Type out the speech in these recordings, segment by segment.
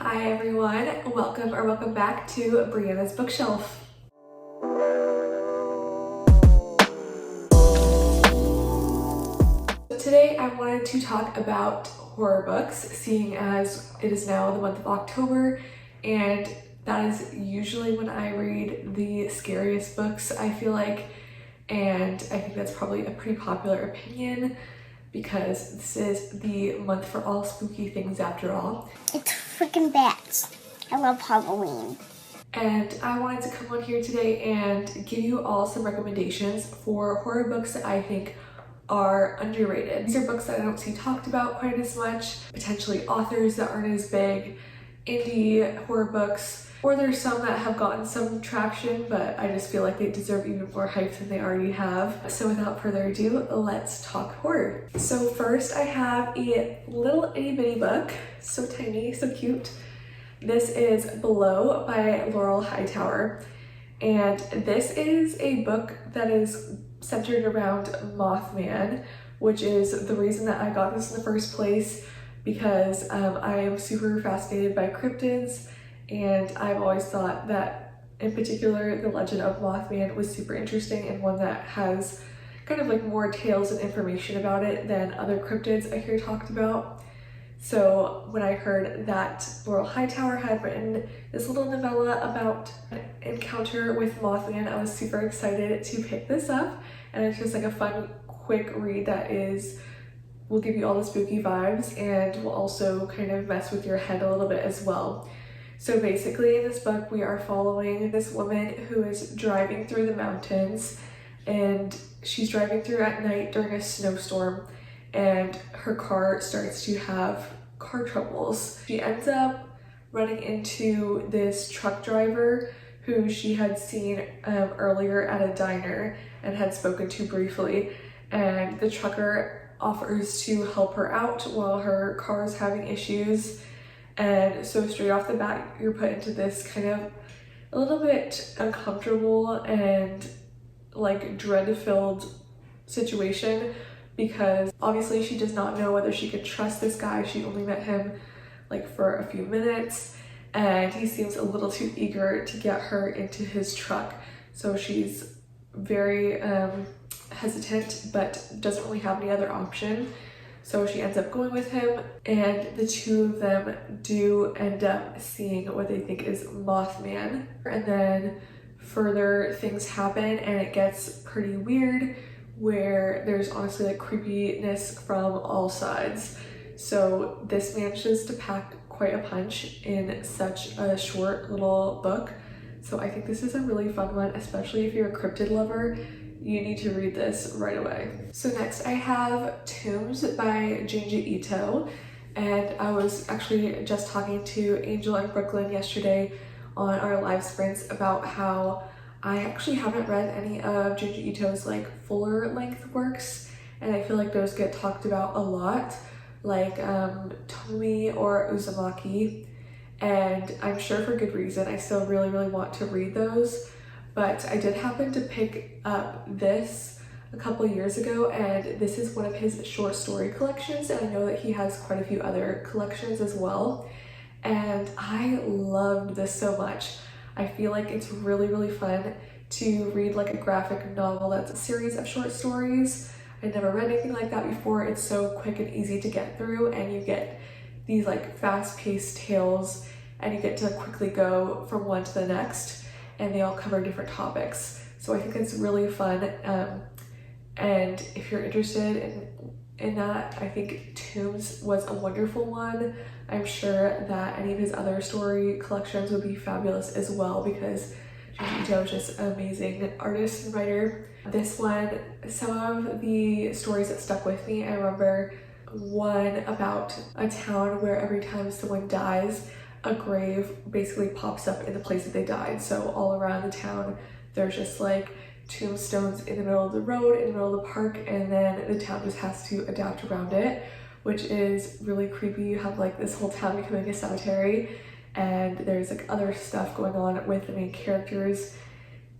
Hi everyone, welcome back to Brianna's Bookshelf. Today I wanted to talk about horror books, seeing as it is now the month of October, and that is usually when I read the scariest books, I feel like, and I think that's probably a pretty popular opinion because this is the month for all spooky things after all. It's freaking bats. I love Halloween. And I wanted to come on here today and give you all some recommendations for horror books that I think are underrated. These are books that I don't see talked about quite as much, potentially authors that aren't as big, indie horror books, or there's some that have gotten some traction, but I just feel like they deserve even more hype than they already have. So without further ado, let's talk horror. So first I have a little itty bitty book, so tiny, so cute. This is Below by Laurel Hightower, and this is a book that is centered around Mothman, which is the reason that I got this in the first place, because I am super fascinated by cryptids, and I've always thought that in particular the legend of Mothman was super interesting and one that has kind of like more tales and information about it than other cryptids I hear talked about. So when I heard that Laurel Hightower had written this little novella about an encounter with Mothman, I was super excited to pick this up, and it's just like a fun, quick read that will give you all the spooky vibes and will also kind of mess with your head a little bit as well. So basically in this book we are following this woman who is driving through the mountains, and she's driving through at night during a snowstorm, and her car starts to have car troubles. She ends up running into this truck driver who she had seen earlier at a diner and had spoken to briefly, and the trucker offers to help her out while her car is having issues. And so straight off the bat you're put into this kind of a little bit uncomfortable and like dread-filled situation, because obviously she does not know whether she could trust this guy. She only met him like for a few minutes, and he seems a little too eager to get her into his truck. So she's very hesitant, but doesn't really have any other option. So she ends up going with him, and the two of them do end up seeing what they think is Mothman. And then further things happen and it gets pretty weird, where there's honestly like creepiness from all sides. So this manages to pack quite a punch in such a short little book. So I think this is a really fun one, especially if you're a cryptid lover. You need to read this right away. So next I have Tombs by Junji Ito, and I was actually just talking to Angel and Brooklyn yesterday on our live sprints about how I actually haven't read any of Junji Ito's like fuller length works, and I feel like those get talked about a lot, like Tomomi or Uzumaki, and I'm sure for good reason. I still really want to read those, but I did happen to pick up this a couple years ago, and this is one of his short story collections, and I know that he has quite a few other collections as well, and I loved this so much. I feel like it's really fun to read like a graphic novel that's a series of short stories. I'd never read anything like that before. It's so quick and easy to get through, and you get these like fast-paced tales, and you get to quickly go from one to the next, and they all cover different topics. So I think it's really fun, and if you're interested in that, I think Tombs was a wonderful one. I'm sure that any of his other story collections would be fabulous as well, because Junji Ito is just an amazing artist and writer. This one, some of the stories that stuck with me, I remember one about a town where every time someone dies, a grave basically pops up in the place that they died. So all around the town there's just like tombstones in the middle of the road, in the middle of the park, and then the town just has to adapt around it, which is really creepy. You have like this whole town becoming a cemetery, and there's like other stuff going on with the main characters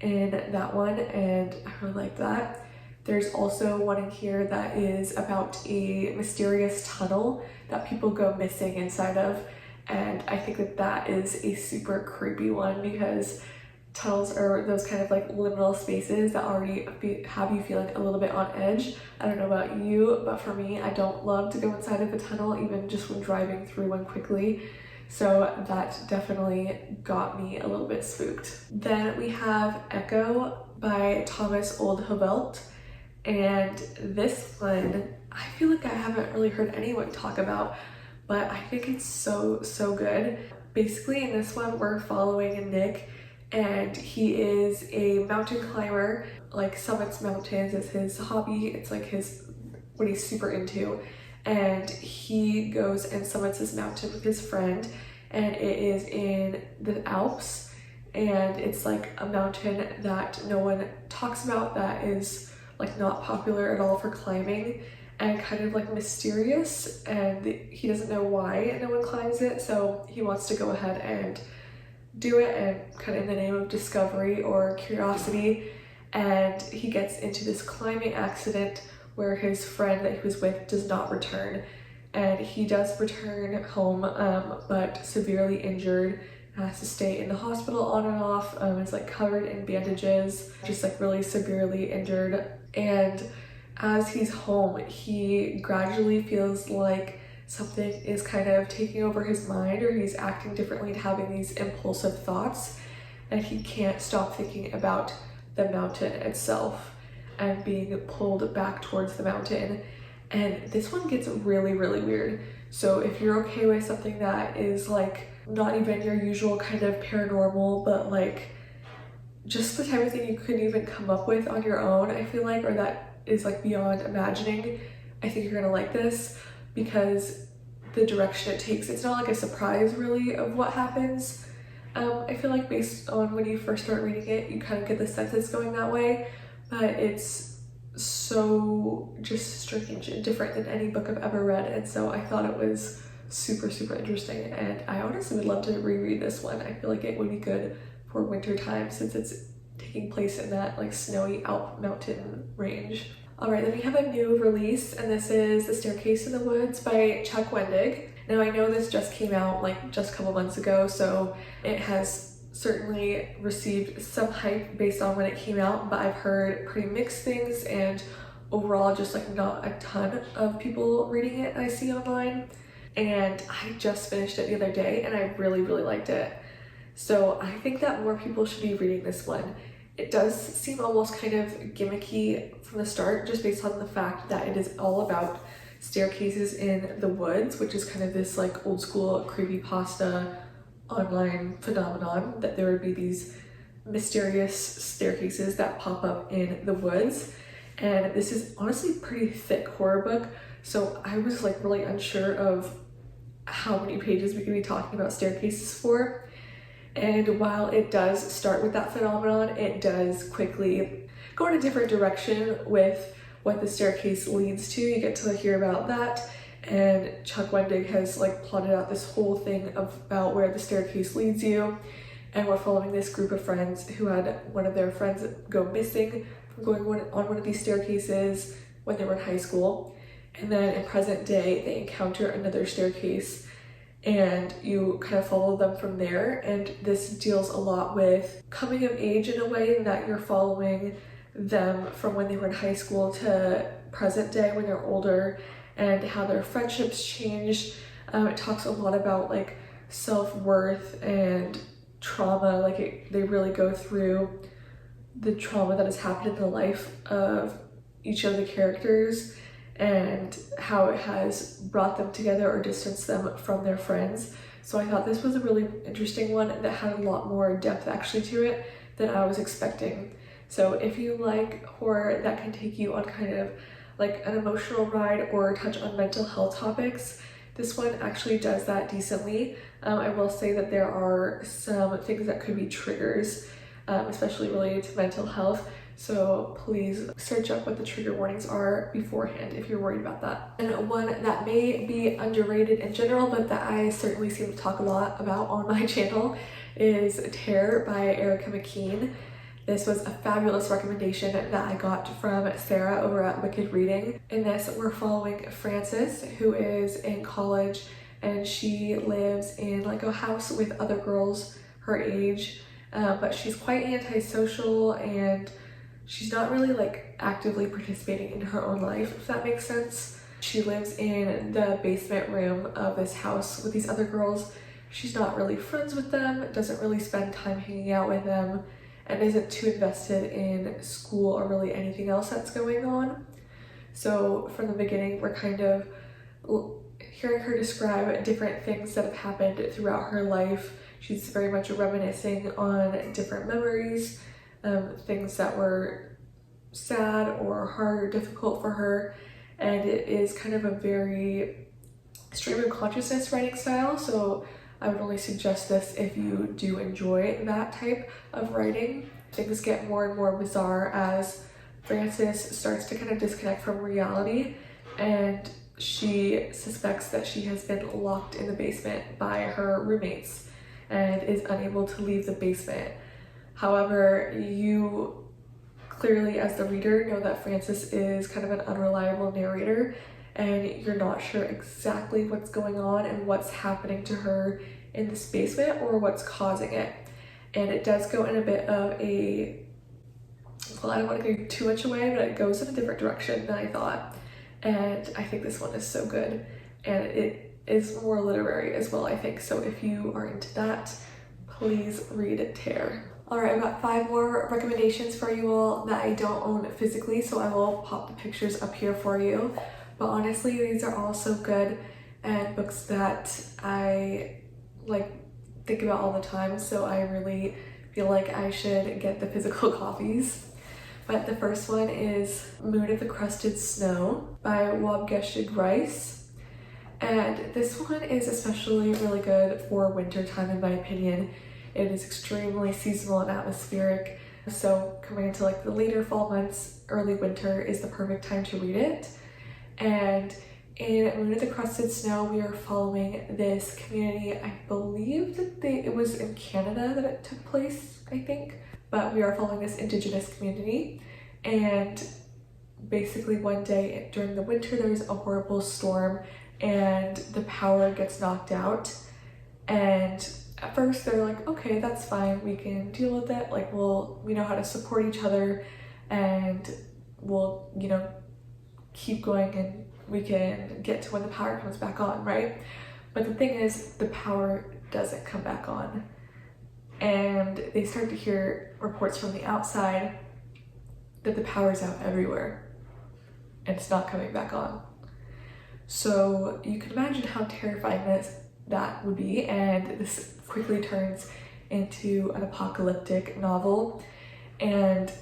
in that one, and I really like that. There's also one in here that is about a mysterious tunnel that people go missing inside of, and I think that that is a super creepy one because tunnels are those kind of like liminal spaces that already have you feeling a little bit on edge. I don't know about you, but for me, I don't love to go inside of a tunnel, even just when driving through one quickly. So that definitely got me a little bit spooked. Then we have Echo by Thomas Olde Heuvelt. And this one, I feel like I haven't really heard anyone talk about, but I think it's so good. Basically in this one, we're following Nick, and he is a mountain climber, like summits mountains is his hobby. It's like what he's super into. And he goes and summits this mountain with his friend, and it is in the Alps, and it's like a mountain that no one talks about, that is like not popular at all for climbing, and kind of like mysterious, and he doesn't know why no one climbs it, so he wants to go ahead and do it, and kind of in the name of discovery or curiosity. And he gets into this climbing accident where his friend that he was with does not return, and he does return home, but severely injured, has to stay in the hospital on and off. It's like covered in bandages, just like really severely injured. And as he's home, he gradually feels like something is kind of taking over his mind, or he's acting differently and having these impulsive thoughts, and he can't stop thinking about the mountain itself and being pulled back towards the mountain. And this one gets really weird. So if you're okay with something that is like not even your usual kind of paranormal, but like just the type of thing you couldn't even come up with on your own, I feel like, or that is like beyond imagining, I think you're gonna like this, because the direction it takes, it's not like a surprise really of what happens. I feel like based on when you first start reading it, you kind of get the sense it's going that way, but it's so just strange and different than any book I've ever read, and so I thought it was super interesting, and I honestly would love to reread this one. I feel like it would be good for winter time since it's taking place in that like snowy Alp mountain range. Alright, then we have a new release, and this is The Staircase in the Woods by Chuck Wendig. Now I know this just came out like just a couple months ago, so it has certainly received some hype based on when it came out, but I've heard pretty mixed things, and overall just like not a ton of people reading it I see online. And I just finished it the other day, and I really liked it. So I think that more people should be reading this one. It does seem almost kind of gimmicky from the start, just based on the fact that it is all about staircases in the woods, which is kind of this like old school creepypasta online phenomenon, that there would be these mysterious staircases that pop up in the woods. And this is honestly a pretty thick horror book, so I was like really unsure of how many pages we could be talking about staircases for. And while it does start with that phenomenon, it does quickly go in a different direction with what the staircase leads to. You get to hear about that, and Chuck Wendig has like plotted out this whole thing about where the staircase leads you, and we're following this group of friends who had one of their friends go missing from going on one of these staircases when they were in high school, and then in present day they encounter another staircase, and you kind of follow them from there. And this deals a lot with coming of age in a way, in that you're following them from when they were in high school to present day when they're older, and how their friendships changed. It talks a lot about like self-worth and trauma, like they really go through the trauma that has happened in the life of each of the characters, and how it has brought them together or distanced them from their friends. So I thought this was a really interesting one that had a lot more depth actually to it than I was expecting. So if you like horror that can take you on kind of like an emotional ride or touch on mental health topics, this one actually does that decently. I will say that there are some things that could be triggers, especially related to mental health. So please search up what the trigger warnings are beforehand if you're worried about that. And one that may be underrated in general, but that I certainly seem to talk a lot about on my channel, is Terror by Erica McKeen. This was a fabulous recommendation that I got from Sarah over at Wicked Reading. In this, we're following Frances, who is in college and she lives in like a house with other girls her age, but she's quite antisocial and she's not really like actively participating in her own life, if that makes sense. She lives in the basement room of this house with these other girls. She's not really friends with them, doesn't really spend time hanging out with them, and isn't too invested in school or really anything else that's going on. So from the beginning, we're kind of hearing her describe different things that have happened throughout her life. She's very much reminiscing on different memories, things that were sad or hard or difficult for her. And it is kind of a very stream of consciousness writing style. So I would only suggest this if you do enjoy that type of writing. Things get more and more bizarre as Frances starts to kind of disconnect from reality, and she suspects that she has been locked in the basement by her roommates and is unable to leave the basement. However, you clearly as the reader know that Frances is kind of an unreliable narrator, and you're not sure exactly what's going on and what's happening to her in this basement or what's causing it. And it does go in a bit of a, well, I don't want to give too much away, but it goes in a different direction than I thought. And I think this one is so good, and it is more literary as well, I think. So if you are into that, please read Tear. All right, I've got 5 more recommendations for you all that I don't own physically, so I will pop the pictures up here for you. But honestly, these are all so good and books that I like think about all the time, so I really feel like I should get the physical copies. But the first one is Moon of the Crusted Snow by Waubgeshig Rice. And this one is especially really good for winter time in my opinion. It is extremely seasonal and atmospheric, so coming into like the later fall months, early winter is the perfect time to read it. And in Moon of the Crusted Snow, we are following this community. I believe that it was in Canada that it took place, I think. But we are following this Indigenous community. And basically one day during the winter, there's a horrible storm and the power gets knocked out. And at first they're like, okay, that's fine. We can deal with it. Like, we know how to support each other and we'll, keep going and we can get to when the power comes back on, right? But the thing is, the power doesn't come back on. And they start to hear reports from the outside that the power's out everywhere and it's not coming back on. So you can imagine how terrifying that would be, and this quickly turns into an apocalyptic novel. And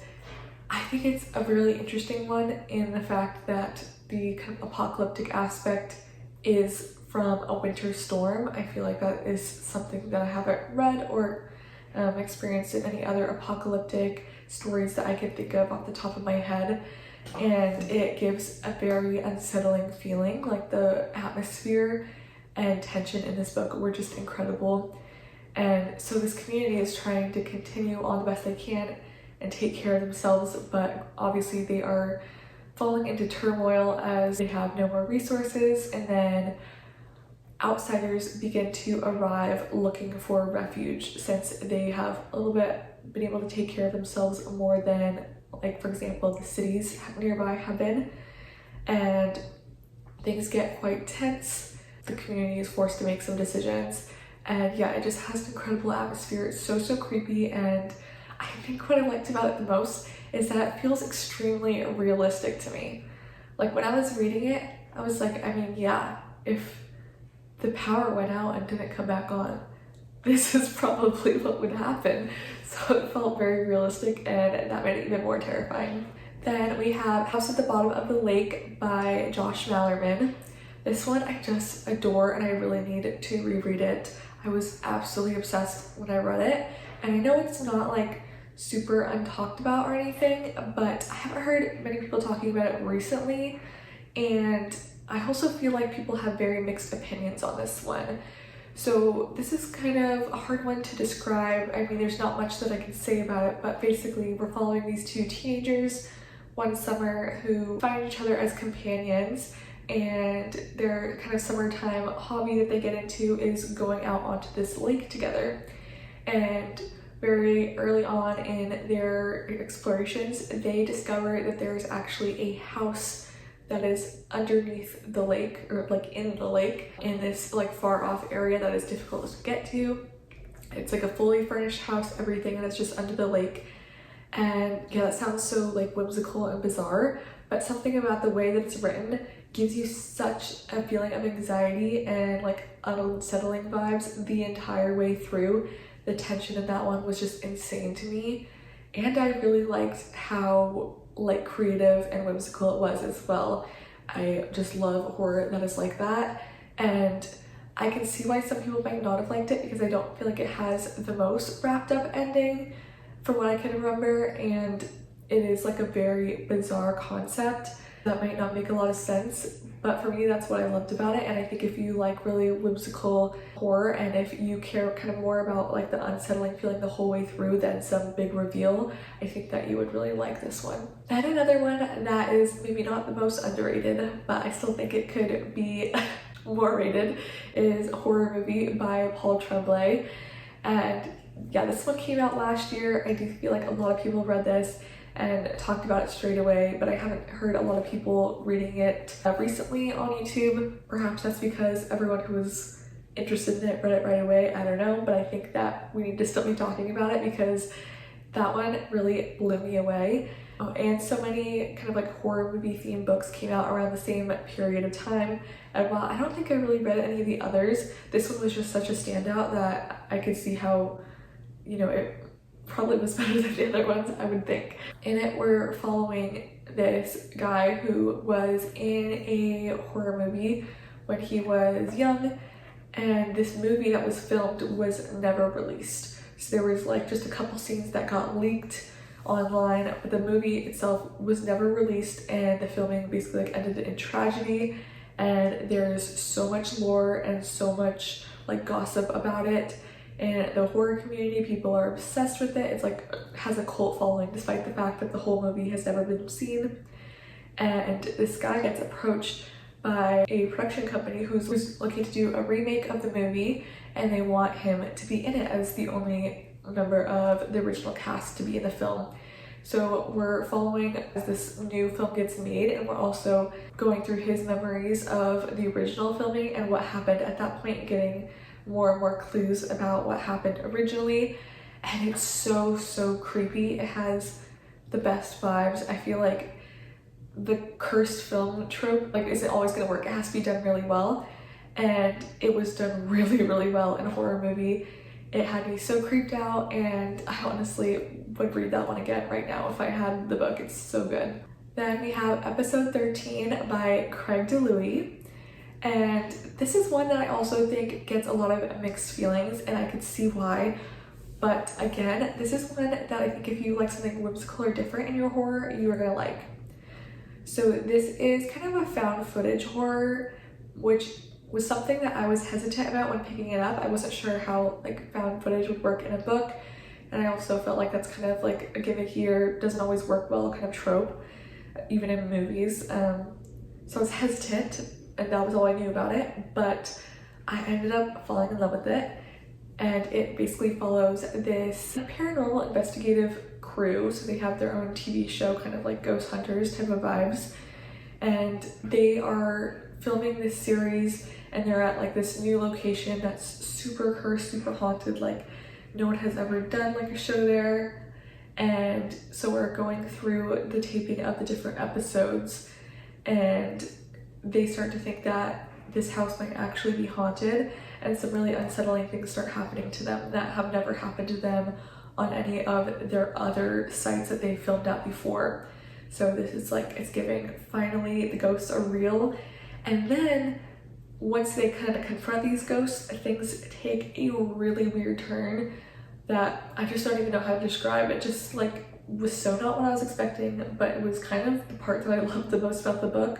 I think it's a really interesting one in the fact that the kind of apocalyptic aspect is from a winter storm. I feel like that is something that I haven't read or experienced in any other apocalyptic stories that I can think of off the top of my head. And it gives a very unsettling feeling. Like, the atmosphere and tension in this book were just incredible. And so this community is trying to continue on the best they can and take care of themselves, but obviously they are falling into turmoil as they have no more resources, and then outsiders begin to arrive looking for refuge since they have a little bit been able to take care of themselves more than, like, for example, the cities nearby have been. And things get quite tense. The community is forced to make some decisions, and yeah, it just has an incredible atmosphere. It's so creepy, and I think what I liked about it the most is that it feels extremely realistic to me. Like, when I was reading it, I was like, I mean, yeah, if the power went out and didn't come back on, this is probably what would happen. So it felt very realistic, and that made it even more terrifying. Then we have House at the Bottom of the Lake by Josh Malerman. This one I just adore, and I really need to reread it. I was absolutely obsessed when I read it, and I know it's not like super untalked about or anything, but I haven't heard many people talking about it recently, and I also feel like people have very mixed opinions on this one. So this is kind of a hard one to describe. I mean, there's not much that I can say about it, but basically we're following these 2 teenagers one summer who find each other as companions, and their kind of summertime hobby that they get into is going out onto this lake together. And very early on in their explorations, they discover that there's actually a house that is underneath the lake, or like in the lake, in this like far off area that is difficult to get to. It's like a fully furnished house, everything, and it's just under the lake. And yeah, that sounds so like whimsical and bizarre, but something about the way that it's written gives you such a feeling of anxiety and like unsettling vibes the entire way through. The tension in that one was just insane to me, and I really liked how like creative and whimsical it was as well. I just love horror that is like that, and I can see why some people might not have liked it because I don't feel like it has the most wrapped up ending from what I can remember, and it is like a very bizarre concept that might not make a lot of sense, but for me that's what I loved about it. And I think if you like really whimsical horror, and if you care kind of more about like the unsettling feeling the whole way through than some big reveal, I think that you would really like this one. And another one that is maybe not the most underrated, but I still think it could be more rated, is a horror movie by Paul Tremblay. And yeah, this one came out last year. I do feel like a lot of people read this and talked about it straight away, but I haven't heard a lot of people reading it recently on YouTube. Perhaps that's because everyone who was interested in it read it right away. I don't know, but I think that we need to still be talking about it because that one really blew me away. And so many kind of like horror movie themed books came out around the same period of time. And while I don't think I really read any of the others, this one was just such a standout that I could see how, you know, it probably was better than the other ones, I would think. In it, we're following this guy who was in a horror movie when he was young, and this movie that was filmed was never released. So there was like just a couple scenes that got leaked online, but the movie itself was never released, and the filming basically like ended in tragedy. And there's so much lore and so much like gossip about it. In the horror community, people are obsessed with it. It's like has a cult following despite the fact that the whole movie has never been seen. And this guy gets approached by a production company who's looking to do a remake of the movie, and they want him to be in it as the only member of the original cast to be in the film. So we're following as this new film gets made, and we're also going through his memories of the original filming and what happened at that point, getting more and more clues about what happened originally. And it's so creepy. It has the best vibes. I feel like the cursed film trope like isn't always going to work. It has to be done really well, and it was done really well in a horror movie. It had me so creeped out, and I honestly would read that one again right now if I had the book. It's so good. Then we have episode 13 by DiLouie. And this is one that I also think gets a lot of mixed feelings, and I could see why. But again, this is one that I think if you like something whimsical or different in your horror, you are gonna like. So this is kind of a found footage horror, which was something that I was hesitant about when picking it up. I wasn't sure how like found footage would work in a book, and I also felt like that's kind of like a gimmicky or doesn't always work well kind of trope, even in movies. So I was hesitant, and that was all I knew about it, but I ended up falling in love with it. And it basically follows this paranormal investigative crew. So they have their own TV show, kind of like Ghost Hunters type of vibes. And they are filming this series, and they're at like this new location that's super cursed, super haunted, like no one has ever done like a show there. And so we're going through the taping of the different episodes, and they start to think that this house might actually be haunted, and some really unsettling things start happening to them that have never happened to them on any of their other sites that they filmed at before. So this is like, it's giving, finally the ghosts are real. And then once they kind of confront these ghosts, things take a really weird turn that I just don't even know how to describe. It just like was so not what I was expecting, but it was kind of the part that I loved the most about the book.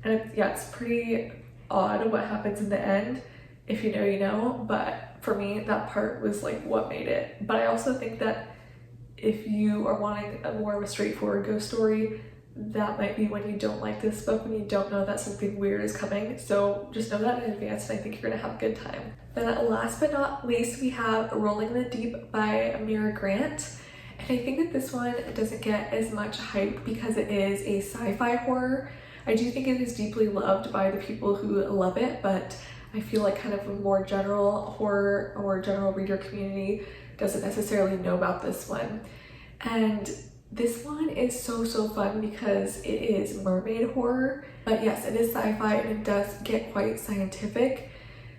And it's pretty odd what happens in the end. If you know, you know, but for me, that part was like what made it. But I also think that if you are wanting a more of a straightforward ghost story, that might be when you don't like this book, when you don't know that something weird is coming. So just know that in advance, and I think you're gonna have a good time. Then last but not least, we have Rolling in the Deep by Mira. And I think that this one doesn't get as much hype because it is a sci-fi horror. I do think it is deeply loved by the people who love it, but I feel like kind of a more general horror or general reader community doesn't necessarily know about this one. And this one is so fun because it is mermaid horror, but yes, it is sci-fi and it does get quite scientific.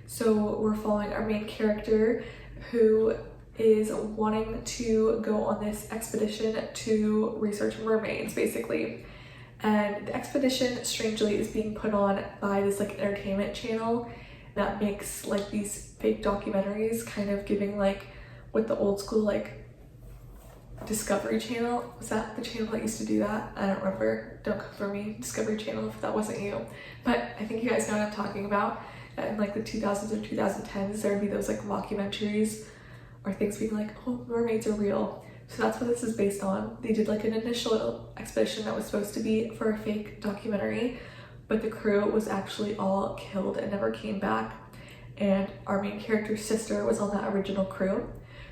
So we're following our main character who is wanting to go on this expedition to research mermaids, basically. And the expedition, strangely, is being put on by this like entertainment channel that makes like these fake documentaries, kind of giving like what the old school like Discovery Channel, was that the channel that used to do that? I don't remember, don't come for me, Discovery Channel, if that wasn't you. But I think you guys know what I'm talking about. That in like the 2000s or 2010s, there would be those like mockumentaries or things being like, oh, mermaids are real. So that's what this is based on. They did like an initial expedition that was supposed to be for a fake documentary, but the crew was actually all killed and never came back. And our main character's sister was on that original crew.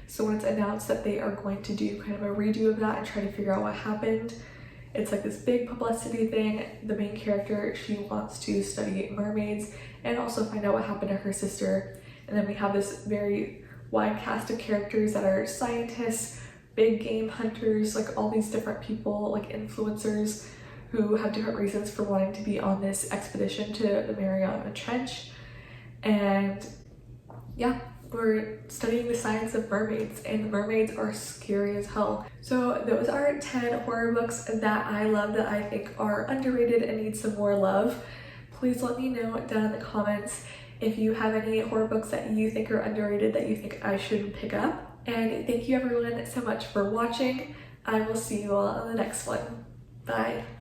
So when it's announced that they are going to do kind of a redo of that and try to figure out what happened, it's like this big publicity thing. The main character, she wants to study mermaids and also find out what happened to her sister. And then we have this very wide cast of characters that are scientists, big game hunters, like all these different people, like influencers who have different reasons for wanting to be on this expedition to the Mariana Trench. And yeah, we're studying the science of mermaids, and the mermaids are scary as hell. So those are 10 horror books that I love, that I think are underrated and need some more love. Please let me know down in the comments if you have any horror books that you think are underrated that you think I should pick up. And thank you everyone so much for watching. I will see you all on the next one. Bye.